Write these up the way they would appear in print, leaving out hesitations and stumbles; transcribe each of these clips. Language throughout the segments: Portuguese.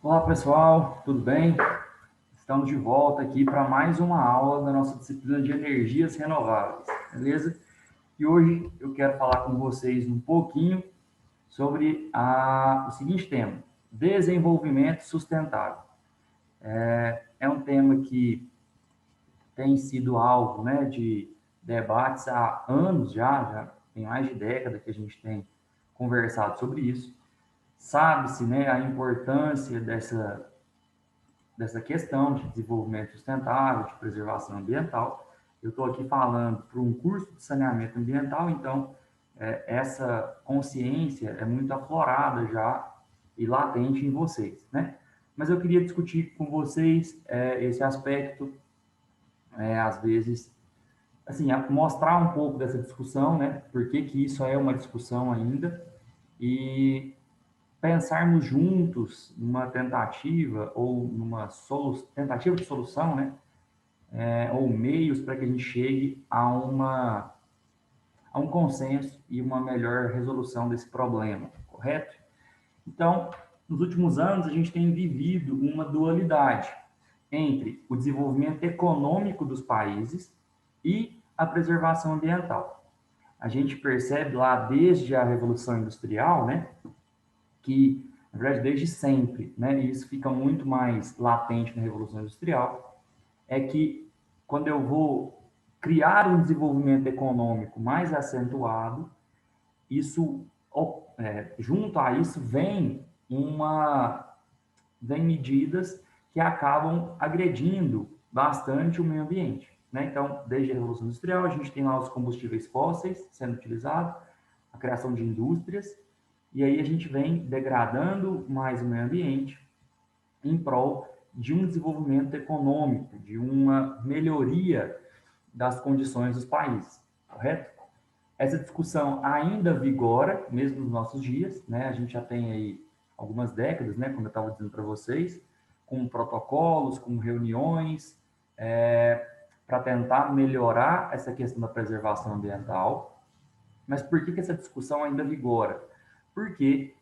Olá pessoal, tudo bem? Estamos de volta aqui para mais uma aula da nossa disciplina de energias renováveis, beleza? E hoje eu quero falar com vocês um pouquinho sobre o seguinte tema: desenvolvimento sustentável. É um tema que tem sido alvo, né, de debates há anos já tem mais de década que a gente tem conversado sobre isso. Sabe-se, né, a importância dessa questão de desenvolvimento sustentável, de preservação ambiental. Eu estou aqui falando para um curso de saneamento ambiental, então essa consciência é muito aflorada já e latente em vocês, né? Mas eu queria discutir com vocês esse aspecto, às vezes, assim, mostrar um pouco dessa discussão, né? Por que que isso é uma discussão ainda e pensarmos juntos numa tentativa ou numa tentativa de solução, né? Ou meios para que a gente chegue a um consenso e uma melhor resolução desse problema, correto? Então, nos últimos anos, a gente tem vivido uma dualidade entre o desenvolvimento econômico dos países e a preservação ambiental. A gente percebe lá desde a Revolução Industrial, né, que, na verdade, desde sempre, né, e isso fica muito mais latente na Revolução Industrial, é que quando eu vou criar um desenvolvimento econômico mais acentuado, isso, junto a isso, vem medidas que acabam agredindo bastante o meio ambiente. Né? Então, desde a Revolução Industrial, a gente tem lá os combustíveis fósseis sendo utilizados, a criação de indústrias, e aí a gente vem degradando mais o meio ambiente em prol de um desenvolvimento econômico, de uma melhoria das condições dos países, correto? Essa discussão ainda vigora, mesmo nos nossos dias, né? A gente já tem aí algumas décadas, né? Como eu estava dizendo para vocês, com protocolos, com reuniões, para tentar melhorar essa questão da preservação ambiental. Mas por que essa discussão ainda vigora? Porque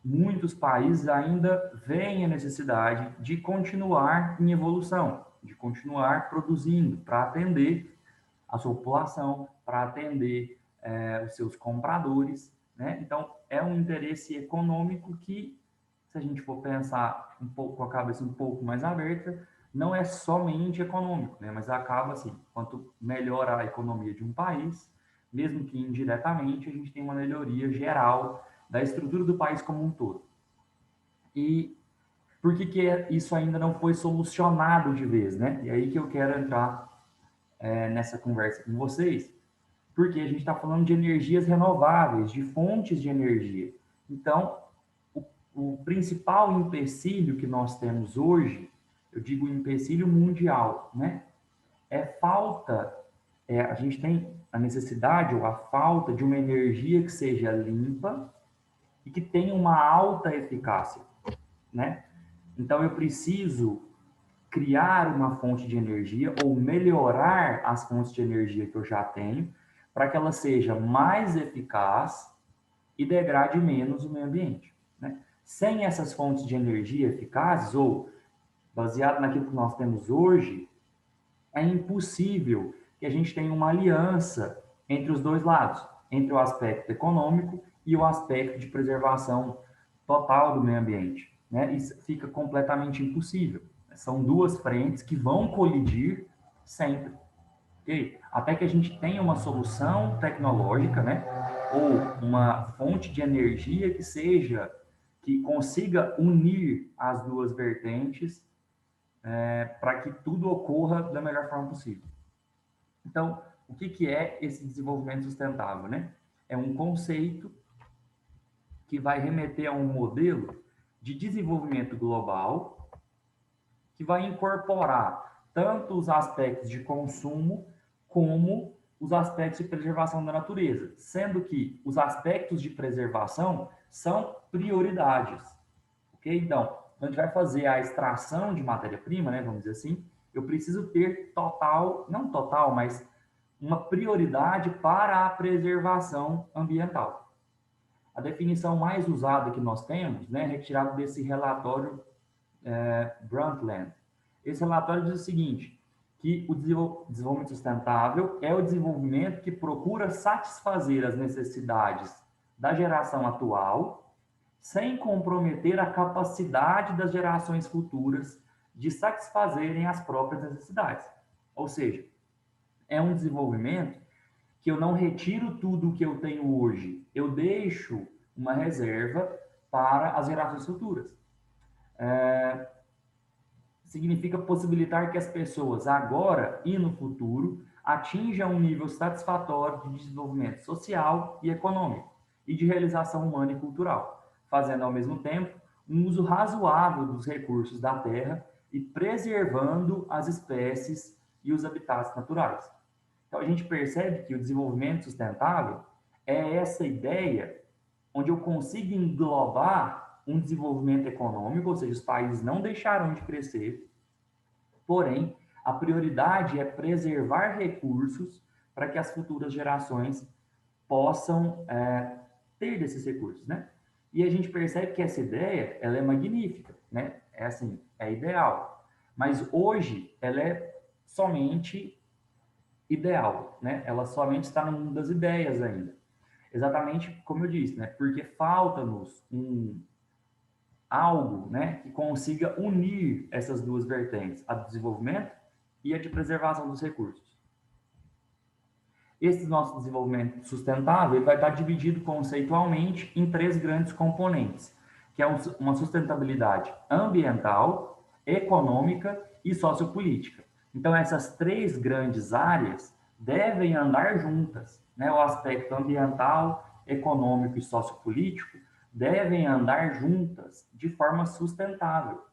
muitos países ainda veem a necessidade de continuar em evolução, de continuar produzindo para atender a sua população, para atender os seus compradores, né? Então, é um interesse econômico que, se a gente for pensar um pouco com a cabeça um pouco mais aberta, não é somente econômico, né? Mas acaba assim, quanto melhor a economia de um país, mesmo que indiretamente, a gente tem uma melhoria geral da estrutura do país como um todo. E por que que isso ainda não foi solucionado de vez, né? E aí que eu quero entrar nessa conversa com vocês, porque a gente está falando de energias renováveis, de fontes de energia. Então, o, o principal empecilho que nós temos hoje, eu digo empecilho mundial, né? A gente tem a necessidade ou a falta de uma energia que seja limpa e que tenha uma alta eficácia, né? Então, eu preciso criar uma fonte de energia ou melhorar as fontes de energia que eu já tenho para que ela seja mais eficaz e degrade menos o meio ambiente. Né? Sem essas fontes de energia eficazes ou baseado naquilo que nós temos hoje, é impossível que a gente tenha uma aliança entre os dois lados, entre o aspecto econômico e o aspecto de preservação total do meio ambiente. Né? Isso fica completamente impossível. São duas frentes que vão colidir sempre. Okay? Até que a gente tenha uma solução tecnológica, né? Ou uma fonte de energia que consiga unir as duas vertentes para que tudo ocorra da melhor forma possível. Então, o que, que é esse desenvolvimento sustentável? Né? É um conceito que vai remeter a um modelo de desenvolvimento global que vai incorporar tanto os aspectos de consumo como os aspectos de preservação da natureza, sendo que os aspectos de preservação são prioridades. Ok? Então, quando a gente vai fazer a extração de matéria-prima, né, vamos dizer assim, eu preciso ter total, não total, mas uma prioridade para a preservação ambiental. A definição mais usada que nós temos, né, retirada desse relatório Brundtland. Esse relatório diz o seguinte, que o desenvolvimento sustentável é o desenvolvimento que procura satisfazer as necessidades da geração atual, sem comprometer a capacidade das gerações futuras de satisfazerem as próprias necessidades. Ou seja, é um desenvolvimento que eu não retiro tudo o que eu tenho hoje, eu deixo uma reserva para as gerações futuras. Significa possibilitar que as pessoas agora e no futuro atinjam um nível satisfatório de desenvolvimento social e econômico e de realização humana e cultural, fazendo ao mesmo tempo um uso razoável dos recursos da Terra e preservando as espécies e os habitats naturais. Então a gente percebe que o desenvolvimento sustentável é essa ideia onde eu consigo englobar um desenvolvimento econômico, ou seja, os países não deixarão de crescer, porém, a prioridade é preservar recursos para que as futuras gerações possam ter desses recursos, né? E a gente percebe que essa ideia, ela é magnífica, né? É assim, é ideal. Mas hoje, ela é somente ideal, né? Ela somente está no mundo das ideias ainda. Exatamente como eu disse, né? Porque falta-nos algo, né, que consiga unir essas duas vertentes, a do desenvolvimento e a de preservação dos recursos. Esse nosso desenvolvimento sustentável vai estar dividido conceitualmente em três grandes componentes, que é uma sustentabilidade ambiental, econômica e sociopolítica. Então, essas três grandes áreas devem andar juntas, né? O aspecto ambiental, econômico e sociopolítico devem andar juntas de forma sustentável.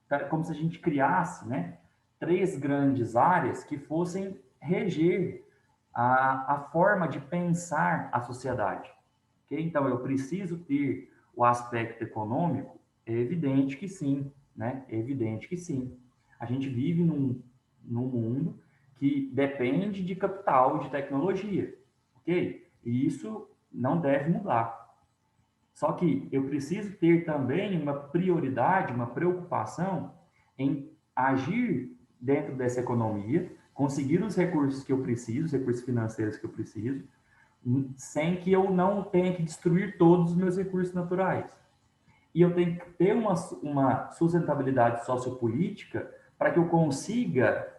Então, é como se a gente criasse, né, três grandes áreas que fossem reger a forma de pensar a sociedade. Okay? Então, eu preciso ter o aspecto econômico? É evidente que sim, né? É evidente que sim. A gente vive num mundo que depende de capital, de tecnologia, ok? E isso não deve mudar. Só que eu preciso ter também uma prioridade, uma preocupação em agir dentro dessa economia, conseguir os recursos que eu preciso, os recursos financeiros que eu preciso, sem que eu não tenha que destruir todos os meus recursos naturais. E eu tenho que ter uma sustentabilidade sociopolítica para que eu consiga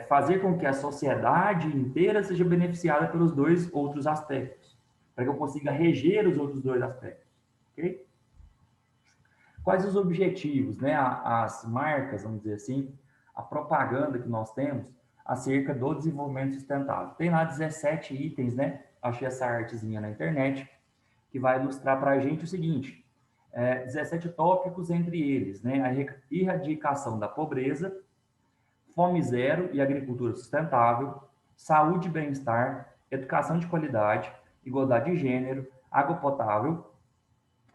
fazer com que a sociedade inteira seja beneficiada pelos dois outros aspectos, para que eu consiga reger os outros dois aspectos. Okay? Quais os objetivos, né? As marcas, vamos dizer assim, a propaganda que nós temos acerca do desenvolvimento sustentável. Tem lá 17 itens, né? Achei essa artezinha na internet, que vai ilustrar para a gente o seguinte: 17 tópicos, entre eles, né? A erradicação da pobreza, fome zero e agricultura sustentável, saúde e bem-estar, educação de qualidade, igualdade de gênero, água potável,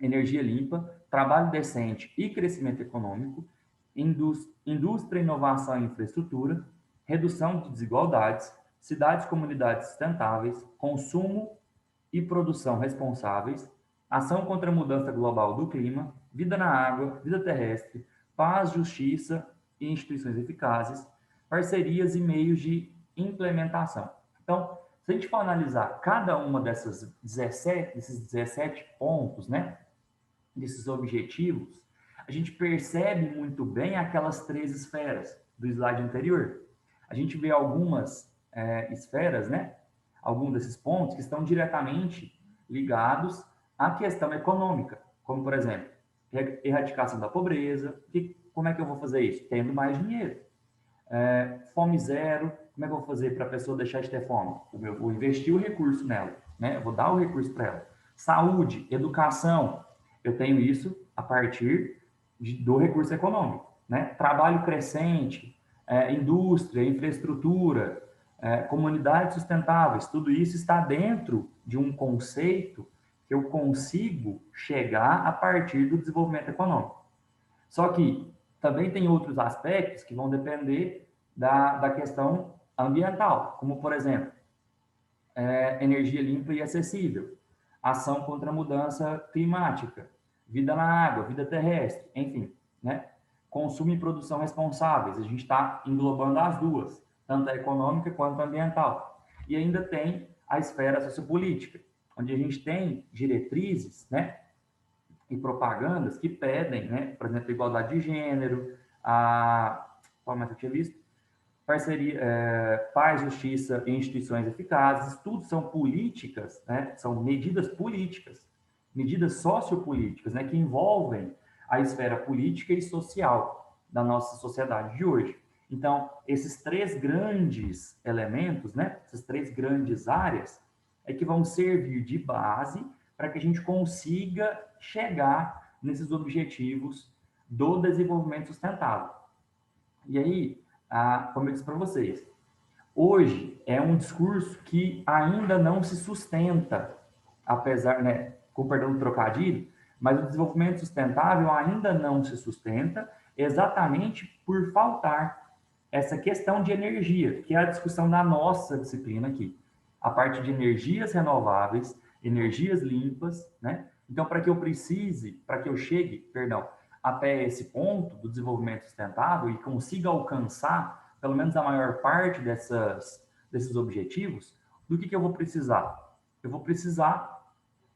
energia limpa, trabalho decente e crescimento econômico, indústria, inovação e infraestrutura, redução de desigualdades, cidades e comunidades sustentáveis, consumo e produção responsáveis, ação contra a mudança global do clima, vida na água, vida terrestre, paz, justiça e instituições eficazes, parcerias e meios de implementação. Então, se a gente for analisar cada uma desses 17 pontos, né, desses objetivos, a gente percebe muito bem aquelas três esferas do slide anterior. A gente vê algumas esferas, né? Alguns desses pontos que estão diretamente ligados à questão econômica, como, por exemplo, erradicação da pobreza. Como é que eu vou fazer isso? Tendo mais dinheiro. Fome zero, como é que eu vou fazer para a pessoa deixar de ter fome? Eu vou investir o recurso nela, né? Eu vou dar o recurso para ela. Saúde, educação, eu tenho isso a partir do recurso econômico, né? Trabalho crescente, indústria, infraestrutura, comunidades sustentáveis, tudo isso está dentro de um conceito que eu consigo chegar a partir do desenvolvimento econômico. Só que também tem outros aspectos que vão depender da questão ambiental, como, por exemplo, energia limpa e acessível, ação contra a mudança climática, vida na água, vida terrestre, enfim, né? consumo e produção responsáveis. A gente está englobando as duas, tanto a econômica quanto a ambiental. E ainda tem a esfera sociopolítica, onde a gente tem diretrizes, né, e propagandas que pedem, né, por exemplo, igualdade de gênero, qual mais eu tinha visto? Parceria, paz, justiça e instituições eficazes, tudo são políticas, né, são medidas políticas, medidas sociopolíticas, né, que envolvem a esfera política e social da nossa sociedade de hoje. Então, esses três grandes elementos, né, essas três grandes áreas, é que vão servir de base para que a gente consiga chegar nesses objetivos do desenvolvimento sustentável. E aí, como eu disse para vocês, hoje é um discurso que ainda não se sustenta, apesar, né, com perdão do trocadilho, mas o desenvolvimento sustentável ainda não se sustenta exatamente por faltar essa questão de energia, que é a discussão da nossa disciplina aqui. A parte de energias renováveis, energias limpas, né? Então, para que eu chegue, perdão, até esse ponto do desenvolvimento sustentável e consiga alcançar pelo menos a maior parte desses objetivos, do que eu vou precisar? Eu vou precisar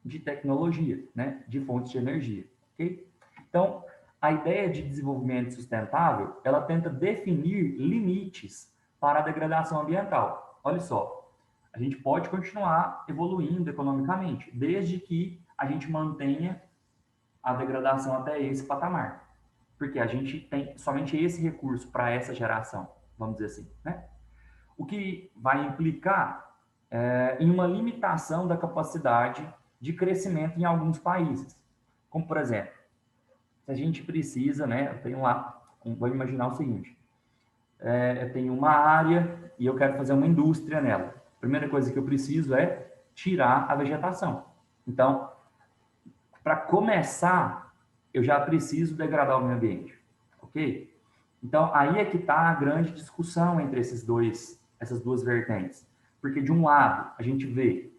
de tecnologia, né? De fontes de energia, ok? Então, a ideia de desenvolvimento sustentável, ela tenta definir limites para a degradação ambiental. Olha só, a gente pode continuar evoluindo economicamente, desde que a gente mantenha a degradação até esse patamar. Porque a gente tem somente esse recurso para essa geração, vamos dizer assim, né? O que vai implicar em uma limitação da capacidade de crescimento em alguns países. Como, por exemplo, se a gente precisa, né? Eu tenho lá, vou imaginar o seguinte, eu tenho uma área e eu quero fazer uma indústria nela. A primeira coisa que eu preciso é tirar a vegetação. Então, para começar, eu já preciso degradar o meio ambiente, ok? Então, aí é que está a grande discussão entre essas duas vertentes. Porque, de um lado, a gente vê,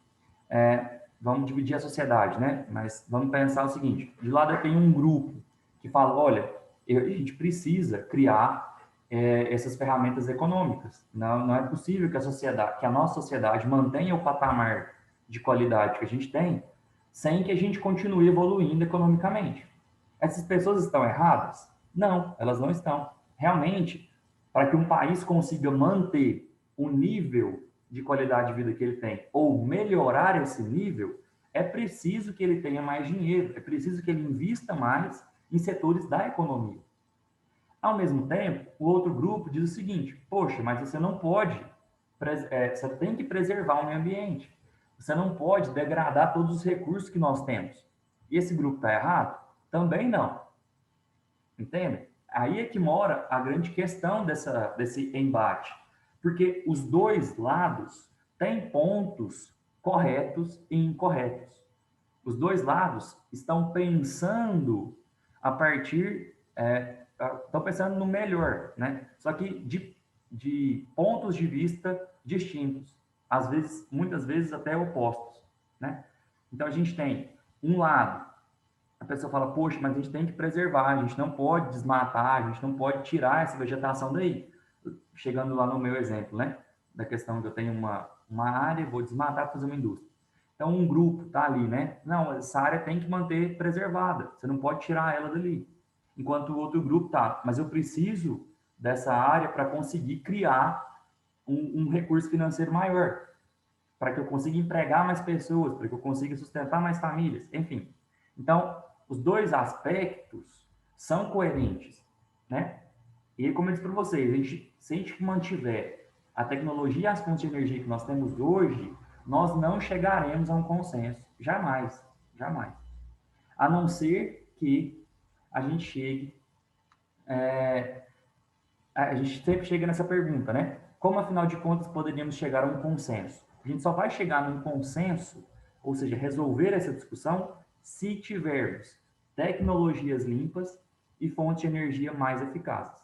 vamos dividir a sociedade, né? Mas vamos pensar o seguinte, de lado eu tenho um grupo que fala, olha, a gente precisa criar essas ferramentas econômicas. Não é possível que a nossa sociedade mantenha o patamar de qualidade que a gente tem sem que a gente continue evoluindo economicamente. Essas pessoas estão erradas? Não, elas não estão. Realmente, para que um país consiga manter o nível de qualidade de vida que ele tem ou melhorar esse nível, é preciso que ele tenha mais dinheiro, é preciso que ele invista mais em setores da economia. Ao mesmo tempo, o outro grupo diz o seguinte: poxa, mas você não pode, você tem que preservar o meio ambiente. Você não pode degradar todos os recursos que nós temos. E esse grupo está errado? Também não. Entende? Aí é que mora a grande questão desse embate. Porque os dois lados têm pontos corretos e incorretos. Os dois lados estão pensando a partir, estão pensando no melhor, né? Só que de pontos de vista distintos, às vezes, muitas vezes até opostos, né? Então a gente tem um lado, a pessoa fala, poxa, mas a gente tem que preservar, a gente não pode desmatar, a gente não pode tirar essa vegetação daí. Chegando lá no meu exemplo, né? Da questão que eu tenho uma área, vou desmatar para fazer uma indústria. Então, um grupo tá ali, né? Não, essa área tem que manter preservada, você não pode tirar ela dali. Enquanto o outro grupo tá, mas eu preciso dessa área para conseguir criar um recurso financeiro maior, para que eu consiga empregar mais pessoas, para que eu consiga sustentar mais famílias, enfim. Então, os dois aspectos são coerentes, né? E como eu disse para vocês, se a gente mantiver a tecnologia e as fontes de energia que nós temos hoje, nós não chegaremos a um consenso. Jamais. Jamais. A não ser que a gente chegue... a gente sempre chega nessa pergunta, né? Como, afinal de contas, poderíamos chegar a um consenso? A gente só vai chegar num consenso, ou seja, resolver essa discussão, se tivermos tecnologias limpas e fontes de energia mais eficazes.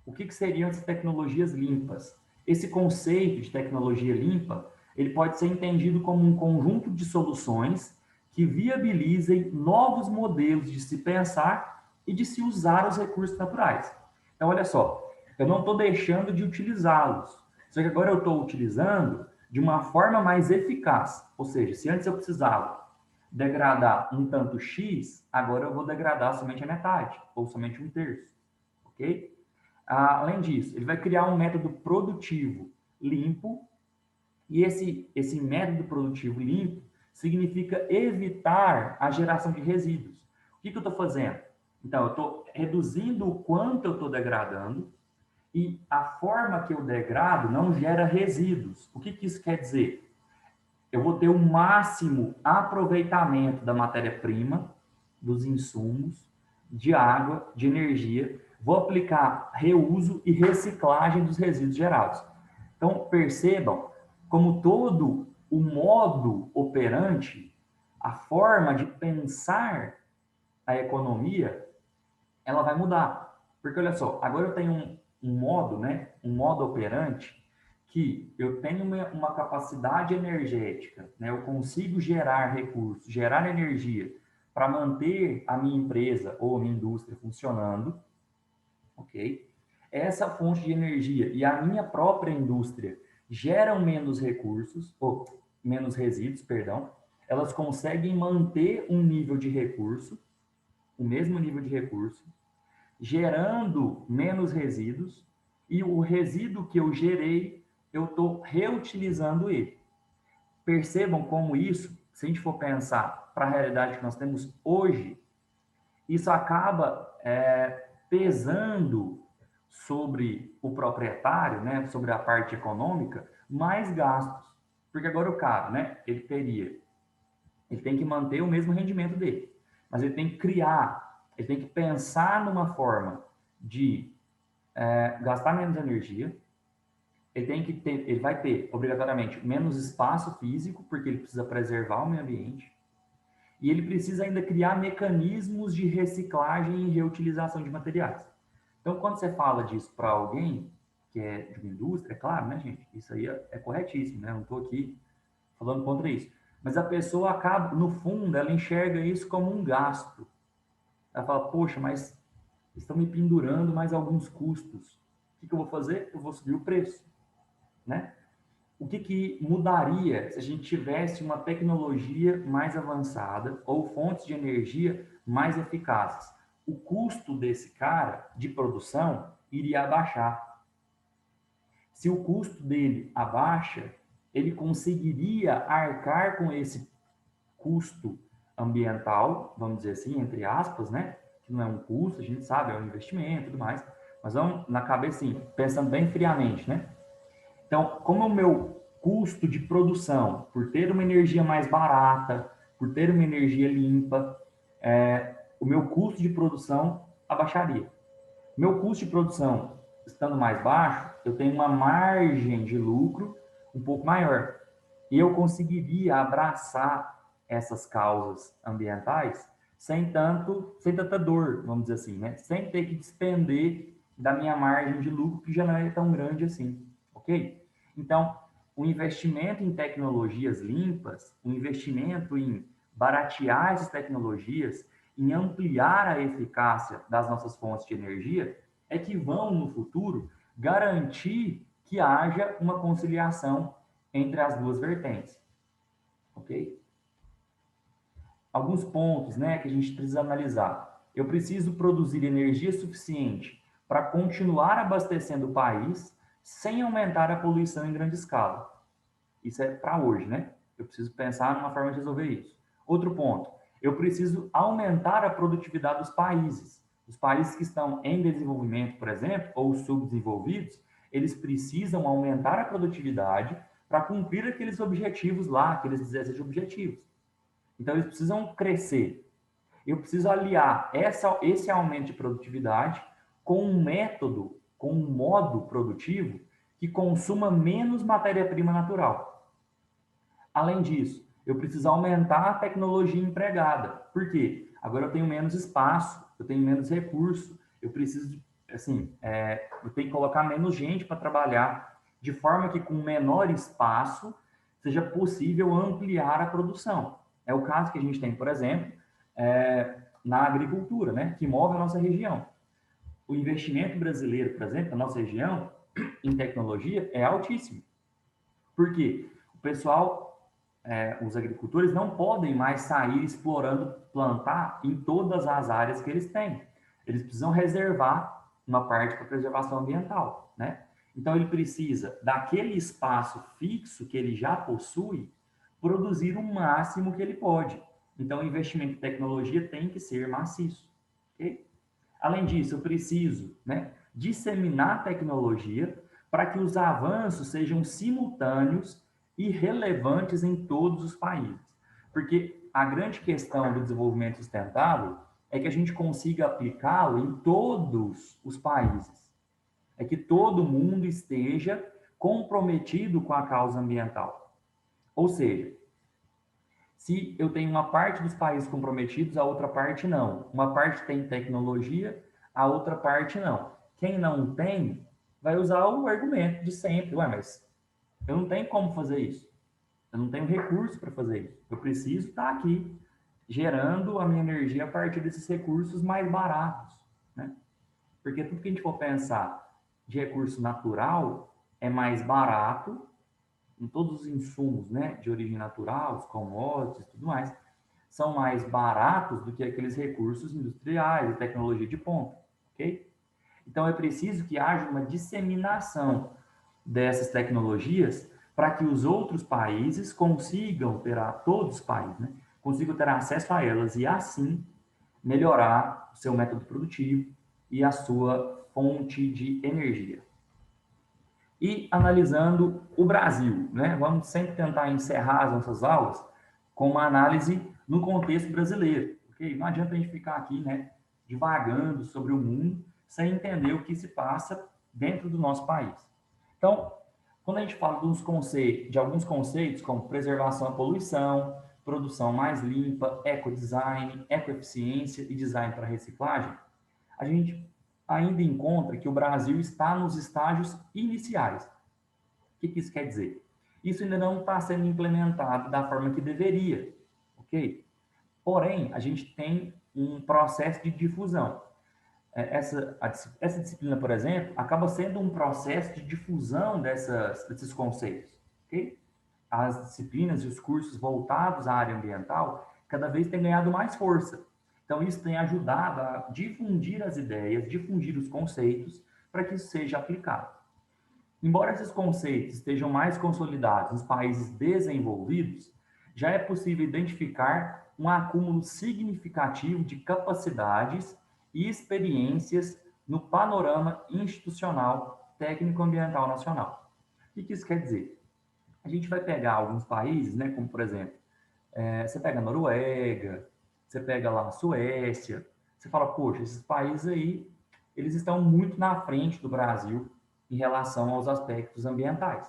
O que seriam essas tecnologias limpas? Esse conceito de tecnologia limpa, ele pode ser entendido como um conjunto de soluções que viabilizem novos modelos de se pensar e de se usar os recursos naturais. Então, olha só, eu não estou deixando de utilizá-los, só que agora eu estou utilizando de uma forma mais eficaz. Ou seja, se antes eu precisava degradar um tanto X, agora eu vou degradar somente a metade, ou somente um terço, ok? Além disso, ele vai criar um método produtivo limpo, e esse método produtivo limpo significa evitar a geração de resíduos. O que eu estou fazendo? Então, eu estou reduzindo o quanto eu estou degradando, e a forma que eu degrado não gera resíduos. O que isso quer dizer? Eu vou ter o máximo aproveitamento da matéria-prima, dos insumos, de água, de energia. Vou aplicar reuso e reciclagem dos resíduos gerados. Então, percebam como todo o modo operante, a forma de pensar a economia, ela vai mudar. Porque, olha só, agora eu tenho um modo, né? Um modo operante que eu tenho uma capacidade energética, né? Eu consigo gerar recursos, gerar energia para manter a minha empresa ou a minha indústria funcionando, ok? Essa fonte de energia e a minha própria indústria geram menos recursos, ou menos resíduos, perdão, elas conseguem manter um nível de recurso, o mesmo nível de recurso, gerando menos resíduos, e o resíduo que eu gerei, eu estou reutilizando ele. Percebam como isso, se a gente for pensar para a realidade que nós temos hoje, isso acaba pesando sobre o proprietário, né, sobre a parte econômica, mais gastos. Porque agora o cara, né, ele tem que manter o mesmo rendimento dele, mas ele tem que criar, ele tem que pensar numa forma de gastar menos energia, ele vai ter obrigatoriamente menos espaço físico, porque ele precisa preservar o meio ambiente, e ele precisa ainda criar mecanismos de reciclagem e reutilização de materiais. Então, quando você fala disso para alguém que é de uma indústria, é claro, né, gente? Isso aí é corretíssimo, né? Eu não estou aqui falando contra isso. Mas a pessoa acaba, no fundo, ela enxerga isso como um gasto. Ela fala, poxa, mas estão me pendurando mais alguns custos. O que eu vou fazer? Eu vou subir o preço, né? O que mudaria se a gente tivesse uma tecnologia mais avançada ou fontes de energia mais eficazes? O custo desse cara de produção iria abaixar. Se o custo dele abaixa, ele conseguiria arcar com esse custo ambiental, vamos dizer assim, entre aspas, né? Que não é um custo, a gente sabe, é um investimento e tudo mais. Mas vamos na cabeça, assim, pensando bem friamente, né? Então, como é o meu custo de produção, por ter uma energia mais barata, por ter uma energia limpa, o meu custo de produção abaixaria. Meu custo de produção estando mais baixo, eu tenho uma margem de lucro um pouco maior. E eu conseguiria abraçar essas causas ambientais sem tanta dor, vamos dizer assim, né? Sem ter que despender da minha margem de lucro, que já não é tão grande assim, ok? Então, o investimento em tecnologias limpas, o investimento em baratear essas tecnologias, em ampliar a eficácia das nossas fontes de energia, é que vão, no futuro, garantir que haja uma conciliação entre as duas vertentes, ok? Alguns pontos, né, que a gente precisa analisar. Eu preciso produzir energia suficiente para continuar abastecendo o país sem aumentar a poluição em grande escala. Isso é para hoje, né? Eu preciso pensar numa forma de resolver isso. Outro ponto, eu preciso aumentar a produtividade dos países. Os países que estão em desenvolvimento, por exemplo, ou subdesenvolvidos, eles precisam aumentar a produtividade para cumprir aqueles objetivos lá, aqueles 17 objetivos. Então, eles precisam crescer. Eu preciso aliar esse aumento de produtividade com um método, com um modo produtivo que consuma menos matéria-prima natural. Além disso, eu preciso aumentar a tecnologia empregada. Por quê? Agora eu tenho menos espaço, eu tenho menos recurso, eu preciso, assim, eu tenho que colocar menos gente para trabalhar, de forma que com menor espaço seja possível ampliar a produção. É o caso que a gente tem, por exemplo, na agricultura, né, que move a nossa região. O investimento brasileiro, por exemplo, na nossa região, em tecnologia, é altíssimo. Por quê? O pessoal, os agricultores não podem mais sair explorando plantar em todas as áreas que eles têm. Eles precisam reservar uma parte para preservação ambiental, né? Então, ele precisa, daquele espaço fixo que ele já possui, produzir o máximo que ele pode. Então, o investimento em tecnologia tem que ser maciço, ok? Além disso, eu preciso, né, disseminar tecnologia para que os avanços sejam simultâneos e relevantes em todos os países. Porque a grande questão do desenvolvimento sustentável é que a gente consiga aplicá-lo em todos os países. É que todo mundo esteja comprometido com a causa ambiental. Ou seja, se eu tenho uma parte dos países comprometidos, a outra parte não. Uma parte tem tecnologia, a outra parte não. Quem não tem, vai usar o argumento de sempre. Ué, mas eu não tenho como fazer isso. Eu não tenho recurso para fazer isso. Eu preciso estar aqui gerando a minha energia a partir desses recursos mais baratos, né? Porque tudo que a gente for pensar de recurso natural é mais barato em todos os insumos, né, de origem natural, os commodities e tudo mais, são mais baratos do que aqueles recursos industriais e tecnologia de ponta, ok? Então é preciso que haja uma disseminação dessas tecnologias para que os outros países consigam ter, todos os países, né, consigam ter acesso a elas e assim melhorar o seu método produtivo e a sua fonte de energia. E analisando o Brasil, né? Vamos sempre tentar encerrar as nossas aulas com uma análise no contexto brasileiro, ok? Não adianta a gente ficar aqui, né, divagando sobre o mundo sem entender o que se passa dentro do nosso país. Então, quando a gente fala de alguns conceitos como preservação da poluição, produção mais limpa, ecodesign, ecoeficiência e design para reciclagem, a gente ainda encontra que o Brasil está nos estágios iniciais. O que isso quer dizer? Isso ainda não está sendo implementado da forma que deveria, ok? Porém, a gente tem um processo de difusão. Essa disciplina, por exemplo, acaba sendo um processo de difusão desses conceitos, ok? As disciplinas e os cursos voltados à área ambiental cada vez têm ganhado mais força. Então, isso tem ajudado a difundir as ideias, difundir os conceitos, para que isso seja aplicado. Embora esses conceitos estejam mais consolidados nos países desenvolvidos, já é possível identificar um acúmulo significativo de capacidades e experiências no panorama institucional técnico-ambiental nacional. O que isso quer dizer? A gente vai pegar alguns países, né, como por exemplo, você pega a Noruega, você pega lá a Suécia, você fala, poxa, esses países aí, eles estão muito na frente do Brasil em relação aos aspectos ambientais.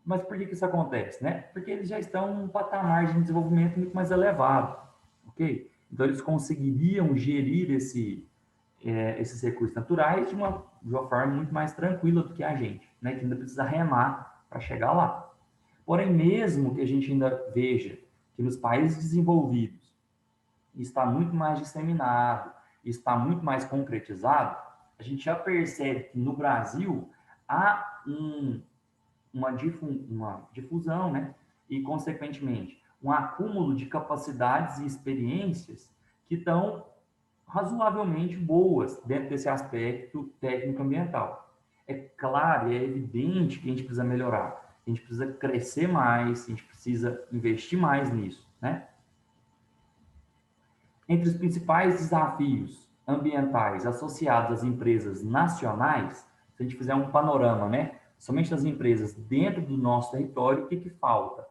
Mas por que isso acontece, né? Porque eles já estão em um patamar de desenvolvimento muito mais elevado, ok? Então eles conseguiriam gerir esses recursos naturais de uma forma muito mais tranquila do que a gente, né? Que ainda precisa remar para chegar lá. Porém, mesmo que a gente ainda veja que nos países desenvolvidos está muito mais disseminado, está muito mais concretizado, a gente já percebe que no Brasil há uma difusão, né? E, consequentemente, um acúmulo de capacidades e experiências que estão razoavelmente boas dentro desse aspecto técnico-ambiental. É claro, é evidente que a gente precisa melhorar, a gente precisa crescer mais, a gente precisa investir mais nisso, né? Entre os principais desafios ambientais associados às empresas nacionais, se a gente fizer um panorama, né, somente das empresas dentro do nosso território, o que falta?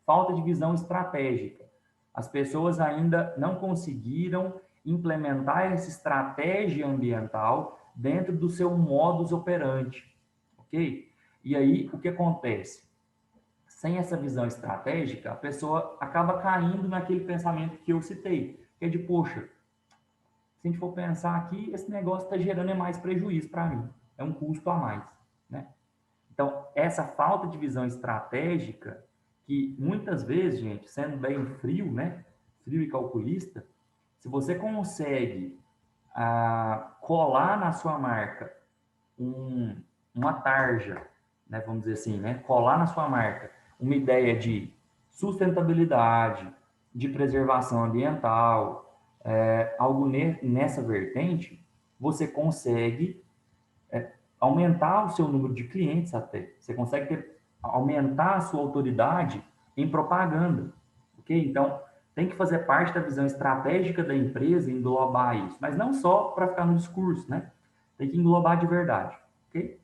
Falta de visão estratégica. As pessoas ainda não conseguiram implementar essa estratégia ambiental dentro do seu modus operandi, ok? E aí, o que acontece? Sem essa visão estratégica, a pessoa acaba caindo naquele pensamento que eu citei, que é de, poxa, se a gente for pensar aqui, esse negócio está gerando mais prejuízo para mim, é um custo a mais, né? Então, essa falta de visão estratégica, que muitas vezes, gente, sendo bem frio, né, frio e calculista, Se você consegue colar na sua marca uma tarja, né, vamos dizer assim, né, colar na sua marca uma ideia de sustentabilidade, de preservação ambiental, algo nessa vertente, você consegue aumentar o seu número de clientes até. Você consegue aumentar a sua autoridade em propaganda, ok? Então, tem que fazer parte da visão estratégica da empresa e englobar isso, mas não só para ficar no discurso, né? Tem que englobar de verdade, ok?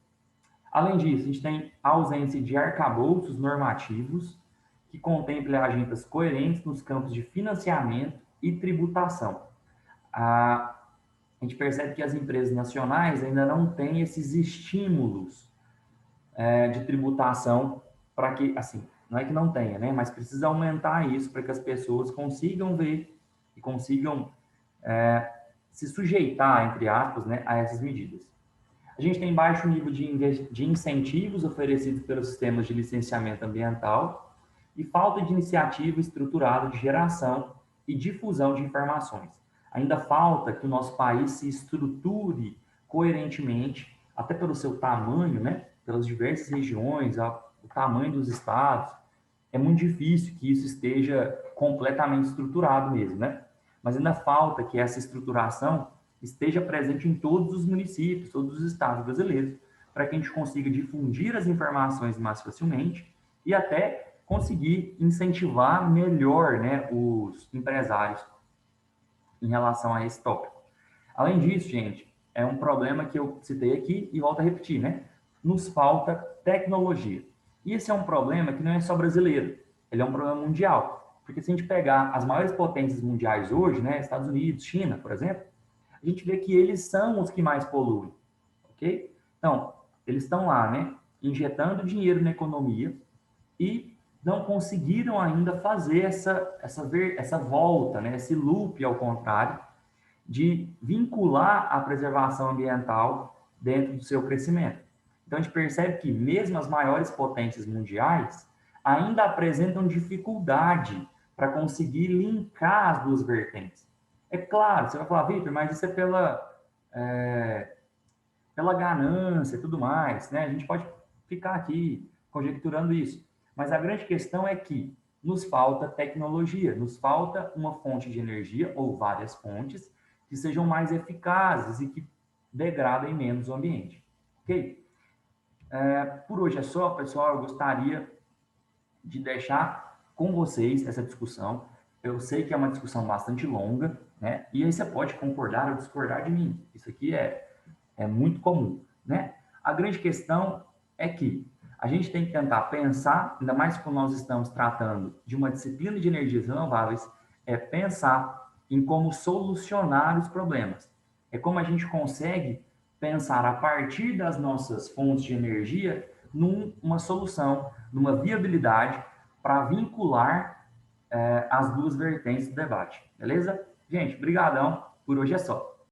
Além disso, a gente tem a ausência de arcabouços normativos que contemplem agendas coerentes nos campos de financiamento e tributação. A gente percebe que as empresas nacionais ainda não têm esses estímulos de tributação para que, assim, não é que não tenha, né? Mas precisa aumentar isso para que as pessoas consigam ver e consigam se sujeitar, entre aspas, né, a essas medidas. A gente tem baixo nível de incentivos oferecidos pelos sistemas de licenciamento ambiental e falta de iniciativa estruturada de geração e difusão de informações. Ainda falta que o nosso país se estruture coerentemente, até pelo seu tamanho, né, pelas diversas regiões, o tamanho dos estados. É muito difícil que isso esteja completamente estruturado mesmo, né? Mas ainda falta que essa estruturação esteja presente em todos os municípios, todos os estados brasileiros, para que a gente consiga difundir as informações mais facilmente e até conseguir incentivar melhor, né, os empresários em relação a esse tópico. Além disso, gente, é um problema que eu citei aqui e volto a repetir, né? Nos falta tecnologia. E esse é um problema que não é só brasileiro, ele é um problema mundial. Porque se a gente pegar as maiores potências mundiais hoje, né, Estados Unidos, China, por exemplo, a gente vê que eles são os que mais poluem, ok? Então, eles estão lá, né, injetando dinheiro na economia e não conseguiram ainda fazer essa volta, né, esse loop ao contrário, de vincular a preservação ambiental dentro do seu crescimento. Então, a gente percebe que mesmo as maiores potências mundiais ainda apresentam dificuldade para conseguir linkar as duas vertentes. É claro, você vai falar, Victor, mas isso é pela ganância e tudo mais, né? A gente pode ficar aqui conjecturando isso. Mas a grande questão é que nos falta tecnologia, nos falta uma fonte de energia ou várias fontes que sejam mais eficazes e que degradem menos o ambiente. Ok? Por hoje é só, pessoal. Eu gostaria de deixar com vocês essa discussão. Eu sei que é uma discussão bastante longa, né? E aí você pode concordar ou discordar de mim. Isso aqui é muito comum, né? A grande questão é que a gente tem que tentar pensar, ainda mais quando nós estamos tratando de uma disciplina de energias renováveis, é pensar em como solucionar os problemas. É como a gente consegue pensar a partir das nossas fontes de energia numa solução, numa viabilidade para vincular as duas vertentes do debate, beleza? Gente, brigadão, por hoje é só.